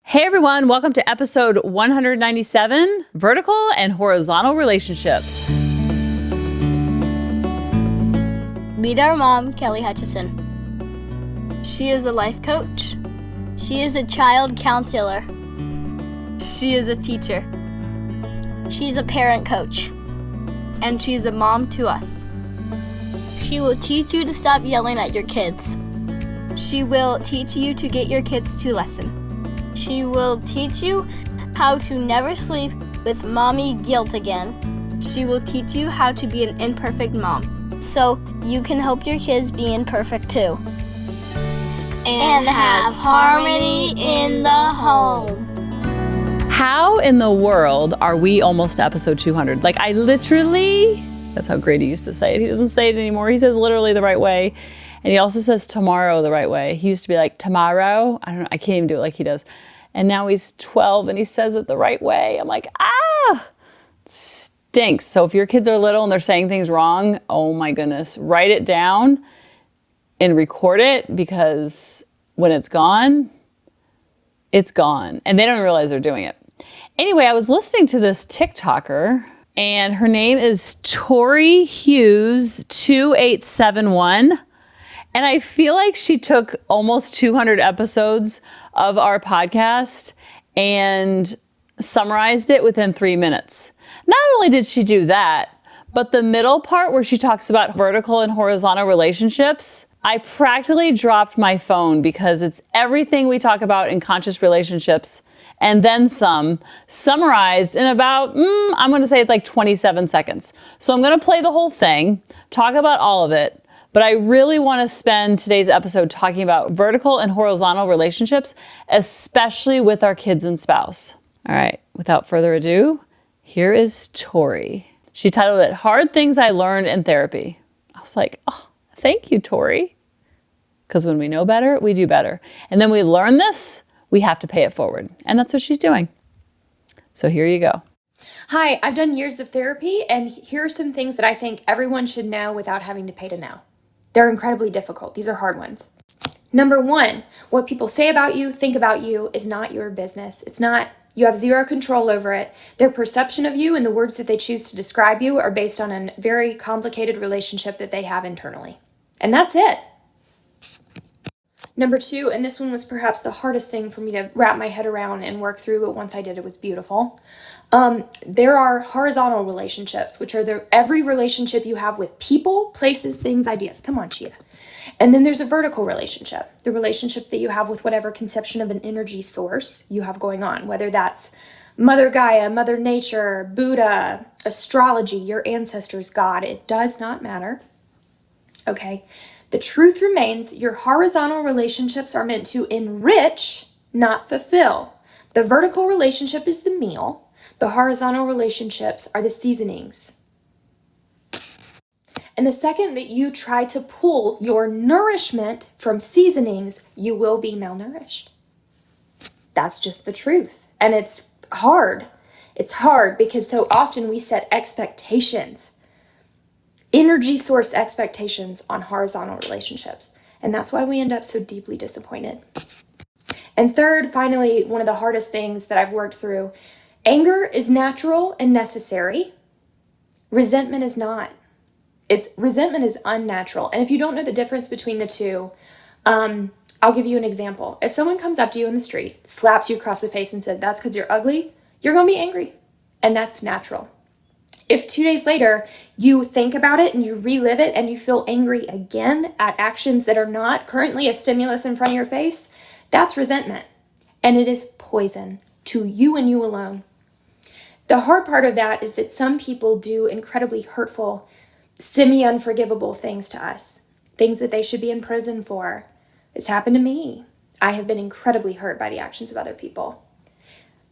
Hey everyone, welcome to episode 197, Vertical and Horizontal Relationships. Meet our mom, Kelly Hutchison. She is a life coach. She is a child counselor. She is a teacher. She's a parent coach. And she's a mom to us. She will teach you to stop yelling at your kids. She will teach you to get your kids to listen. She will teach you how to never sleep with mommy guilt again. She will teach you how to be an imperfect mom, so you can help your kids be imperfect too. And have harmony in the home. How in the world are we almost to episode 200? Like that's how Grady used to say it. He doesn't say it anymore. He says literally the right way. And he also says tomorrow the right way. He used to be like, tomorrow. I don't know. I can't even do it like he does. And now he's 12 and he says it the right way. I'm like, it stinks. So if your kids are little and they're saying things wrong, oh my goodness, write it down and record it, because when it's gone, it's gone. And they don't realize they're doing it. Anyway, I was listening to this TikToker and her name is Tori Hughes 2871. And I feel like she took almost 200 episodes of our podcast and summarized it within 3 minutes. Not only did she do that, but the middle part where she talks about vertical and horizontal relationships, I practically dropped my phone, because it's everything we talk about in conscious relationships and then some, summarized in about, I'm going to say it's like 27 seconds. So I'm going to play the whole thing, talk about all of it. But I really want to spend today's episode talking about vertical and horizontal relationships, especially with our kids and spouse. All right, without further ado, here is Tori. She titled it, Hard Things I Learned in Therapy. I was like, oh, thank you, Tori. Because when we know better, we do better. And then we learn this, we have to pay it forward. And that's what she's doing. So here you go. Hi, I've done years of therapy, and here are some things that I think everyone should know without having to pay to know. They're incredibly difficult. These are hard ones. Number one, what people say about you, think about you, is not your business. It's not. You have zero control over it. Their perception of you and the words that they choose to describe you are based on a very complicated relationship that they have internally. And that's it. Number two, and this one was perhaps the hardest thing for me to wrap my head around and work through, but once I did, it was beautiful. There are horizontal relationships, which are every relationship you have with people, places, things, ideas. Come on, Chia. And then there's a vertical relationship, the relationship that you have with whatever conception of an energy source you have going on, whether that's Mother Gaia, Mother Nature, Buddha, astrology, your ancestors, God. It does not matter. Okay. The truth remains, your horizontal relationships are meant to enrich, not fulfill. The vertical relationship is the meal. The horizontal relationships are the seasonings. And the second that you try to pull your nourishment from seasonings, you will be malnourished. That's just the truth. And it's hard. It's hard because so often we set expectations, energy source expectations on horizontal relationships. And that's why we end up so deeply disappointed. And third, finally, one of the hardest things that I've worked through, anger is natural and necessary. Resentment is not. Resentment is unnatural. And if you don't know the difference between the two, I'll give you an example. If someone comes up to you in the street, slaps you across the face and said, that's because you're ugly, you're going to be angry. And that's natural. If 2 days later you think about it and you relive it and you feel angry again at actions that are not currently a stimulus in front of your face, that's resentment. And it is poison to you and you alone. The hard part of that is that some people do incredibly hurtful, semi-unforgivable things to us, things that they should be in prison for. It's happened to me. I have been incredibly hurt by the actions of other people.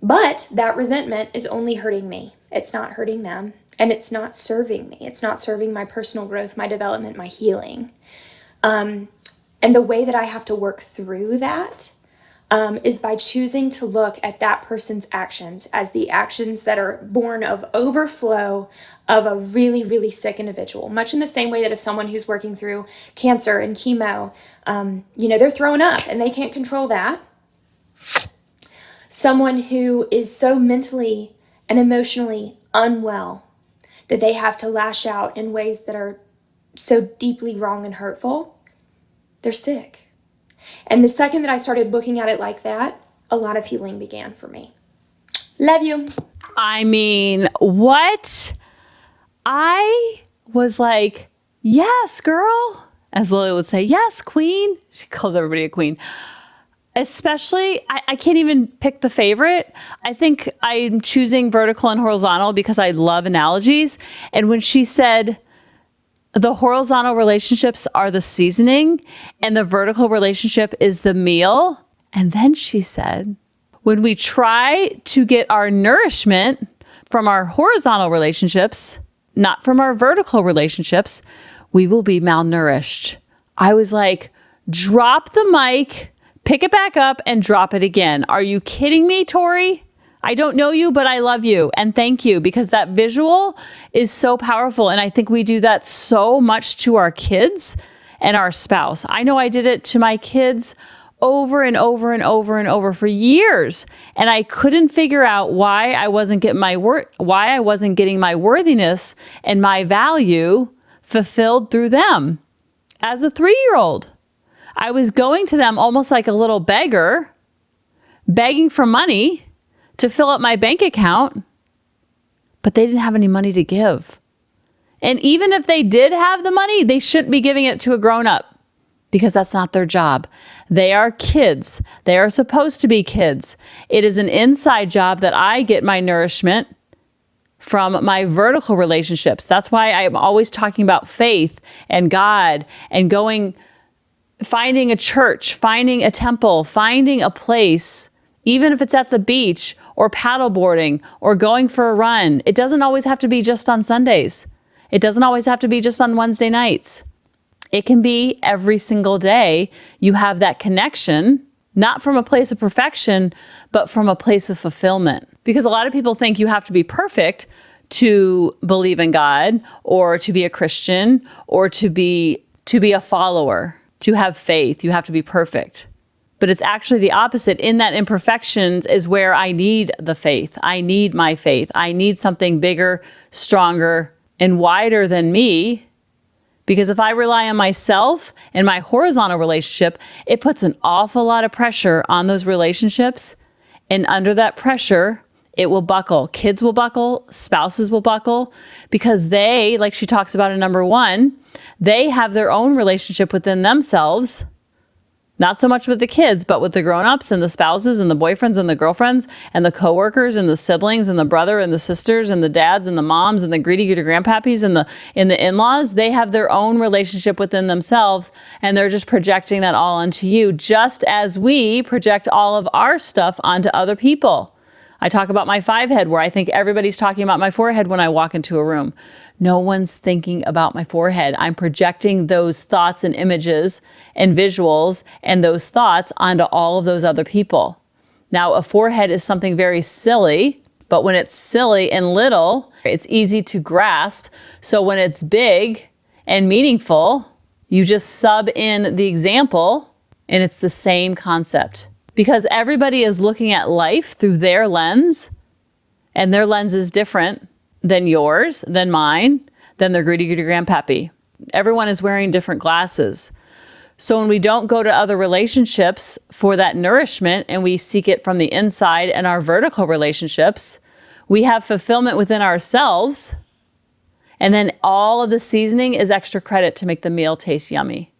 But that resentment is only hurting me. It's not hurting them. And it's not serving me. It's not serving my personal growth, my development, my healing. And the way that I have to work through that is by choosing to look at that person's actions as the actions that are born of overflow of a really, really sick individual. Much in the same way that if someone who's working through cancer and chemo, they're throwing up and they can't control that. Someone who is so mentally and emotionally unwell that they have to lash out in ways that are so deeply wrong and hurtful, they're sick. And the second that I started looking at it like that, a lot of healing began for me. Love you. I mean, what? I was like, yes, girl. As Lily would say, yes, queen. She calls everybody a queen. Especially, I can't even pick the favorite. I think I'm choosing vertical and horizontal because I love analogies. And when she said the horizontal relationships are the seasoning and the vertical relationship is the meal. And then she said, when we try to get our nourishment from our horizontal relationships, not from our vertical relationships, we will be malnourished. I was like, drop the mic, pick it back up, and drop it again. Are you kidding me, Tori? I don't know you, but I love you. And thank you, because that visual is so powerful. And I think we do that so much to our kids and our spouse. I know I did it to my kids over and over and over and over for years. And I couldn't figure out why I wasn't getting my worthiness and my value fulfilled through them. As a 3-year-old, I was going to them almost like a little beggar, begging for money to fill up my bank account, but they didn't have any money to give. And even if they did have the money, they shouldn't be giving it to a grown-up, because that's not their job. They are kids. They are supposed to be kids. It is an inside job that I get my nourishment from my vertical relationships. That's why I'm always talking about faith and God and finding a church, finding a temple, finding a place, even if it's at the beach or paddleboarding or going for a run. It doesn't always have to be just on Sundays. It doesn't always have to be just on Wednesday nights. It can be every single day you have that connection, not from a place of perfection, but from a place of fulfillment. Because a lot of people think you have to be perfect to believe in God or to be a Christian or to be a follower, to have faith. You have to be perfect. But it's actually the opposite. In that imperfections is where I need the faith. I need my faith. I need something bigger, stronger, and wider than me. Because if I rely on myself and my horizontal relationship, it puts an awful lot of pressure on those relationships. And under that pressure, it will buckle. Kids will buckle, spouses will buckle, because they, like she talks about in number 1, they have their own relationship within themselves. Not so much with the kids, but with the grown-ups and the spouses and the boyfriends and the girlfriends and the coworkers and the siblings and the brother and the sisters and the dads and the moms and the greedy-gooder grandpappies and the in-laws. They have their own relationship within themselves, and they're just projecting that all onto you, just as we project all of our stuff onto other people. I talk about my 5-head, where I think everybody's talking about my forehead when I walk into a room. No one's thinking about my forehead. I'm projecting those thoughts and images and visuals and those thoughts onto all of those other people. Now, a forehead is something very silly, but when it's silly and little, it's easy to grasp. So when it's big and meaningful, you just sub in the example, and it's the same concept. Because everybody is looking at life through their lens, and their lens is different than yours, than mine, than their greedy-gooder grandpappy. Everyone is wearing different glasses. So when we don't go to other relationships for that nourishment and we seek it from the inside and our vertical relationships, we have fulfillment within ourselves. And then all of the seasoning is extra credit to make the meal taste yummy.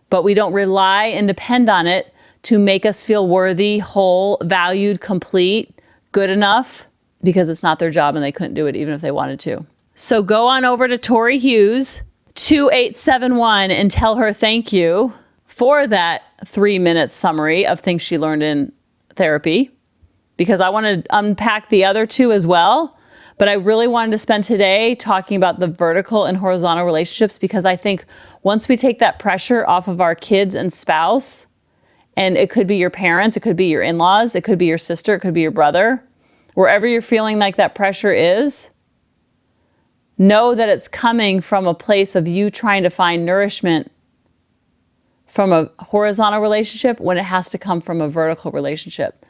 But we don't rely and depend on it to make us feel worthy, whole, valued, complete, good enough, because it's not their job and they couldn't do it even if they wanted to. So go on over to Tori Hughes, 2871, and tell her thank you for that 3-minute summary of things she learned in therapy, because I want to unpack the other 2 as well. But I really wanted to spend today talking about the vertical and horizontal relationships, because I think once we take that pressure off of our kids and spouse, and it could be your parents, it could be your in-laws, it could be your sister, it could be your brother, wherever you're feeling like that pressure is, know that it's coming from a place of you trying to find nourishment from a horizontal relationship when it has to come from a vertical relationship.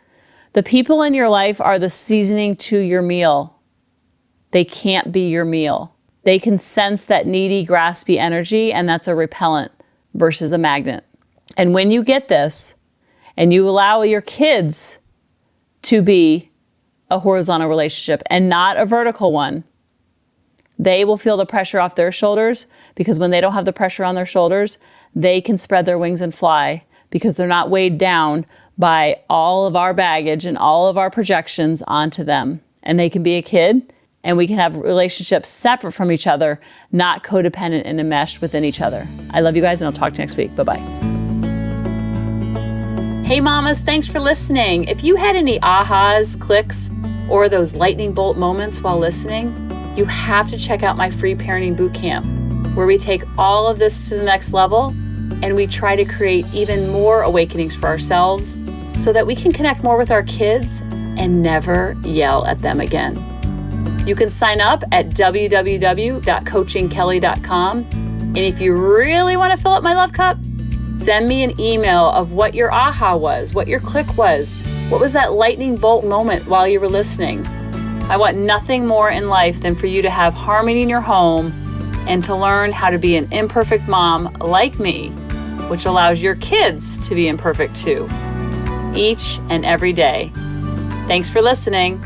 The people in your life are the seasoning to your meal. They can't be your meal. They can sense that needy, graspy energy, and that's a repellent versus a magnet. And when you get this, and you allow your kids to be a horizontal relationship and not a vertical one, they will feel the pressure off their shoulders, because when they don't have the pressure on their shoulders, they can spread their wings and fly, because they're not weighed down by all of our baggage and all of our projections onto them. And they can be a kid, and we can have relationships separate from each other, not codependent and enmeshed within each other. I love you guys, and I'll talk to you next week. Bye-bye. Hey mamas, thanks for listening. If you had any ahas, clicks, or those lightning bolt moments while listening, you have to check out my free parenting bootcamp, where we take all of this to the next level and we try to create even more awakenings for ourselves so that we can connect more with our kids and never yell at them again. You can sign up at www.coachingkelly.com. And if you really want to fill up my love cup, send me an email of what your aha was, what your click was, what was that lightning bolt moment while you were listening. I want nothing more in life than for you to have harmony in your home and to learn how to be an imperfect mom like me, which allows your kids to be imperfect too, each and every day. Thanks for listening.